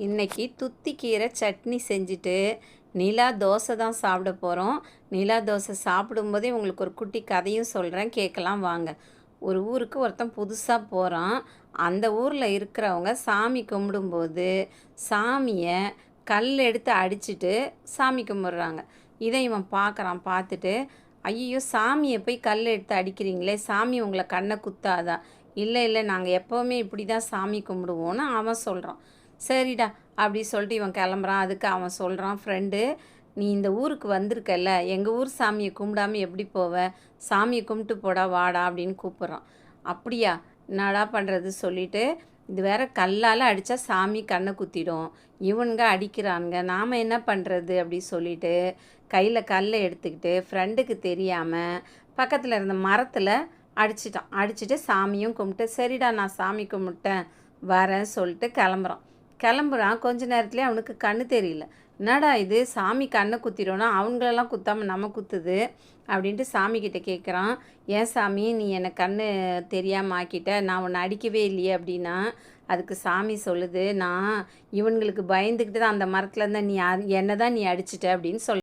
இன்னைக்கு துத்திக்கீரை சட்னி செஞ்சுட்டு நிலா தோசை தான் சாப்பிட போகிறோம். நிலா தோசை சாப்பிடும்போதே உங்களுக்கு ஒரு குட்டி கதையும் சொல்கிறேன், கேட்கலாம் வாங்க. ஒரு ஊருக்கு ஒருத்தன் புதுசாக போகிறான். அந்த ஊரில் இருக்கிறவங்க சாமி கும்பிடும்போது சாமியை கல் எடுத்து அடிச்சுட்டு சாமி கும்பிட்றாங்க. இதை இவன் பார்க்குறான். பார்த்துட்டு, ஐயோ சாமியை போய் கல் எடுத்து அடிக்கிறீங்களே, சாமி உங்களை கண்ணை குத்தாதா? இல்லை இல்லை, நாங்கள் எப்போவுமே இப்படி தான் சாமி கும்பிடுவோன்னு அவன் சொல்கிறான். சரிடா அப்படி சொல்லிட்டு இவன் கிளம்புறான். அதுக்கு அவன் சொல்கிறான், ஃப்ரெண்டு, நீ இந்த ஊருக்கு வந்திருக்கல்ல, எங்கள் ஊர் சாமியை கும்பிடாமல் எப்படி போவ? சாமியை கும்பிட்டு போடா வாடா அப்படின்னு கூப்பிட்றான். அப்படியா, என்னடா பண்ணுறது சொல்லிவிட்டு, இது வேற கல்லால் அடித்தா சாமி கண்ணை குத்திடும், இவனுங்க அடிக்கிறானுங்க, நாம் என்ன பண்ணுறது அப்படி சொல்லிவிட்டு கையில் கல்லை எடுத்துக்கிட்டு ஃப்ரெண்டுக்கு தெரியாமல் பக்கத்தில் இருந்த மரத்தில் அடிச்சிட்டான். அடிச்சுட்டு சாமியும் கும்பிட்டு, சரிடா நான் சாமி கும்பிட்டேன் வரேன் சொல்லிட்டு கிளம்புறான். கொஞ்ச நேரத்துலேயே அவனுக்கு கண்ணு தெரியல. என்னடா இது, சாமி கண்ணை குத்திடும்னா அவங்களெல்லாம் குத்தாமல் நம்ம குத்துது அப்படின்ட்டு சாமிக்கிட்ட கேட்குறான். ஏன் சாமி நீ என்னை கண்ணு தெரியாமல் ஆக்கிட்ட, நான் உன்னை அடிக்கவே இல்லையே அப்படின்னா, அதுக்கு சாமி சொல்லுது, நான் இவனுங்களுக்கு பயந்துக்கிட்டு தான் அந்த மரத்தில் இருந்தால் நீ என்ன தான் நீ அடிச்சிட்ட அப்படின்னு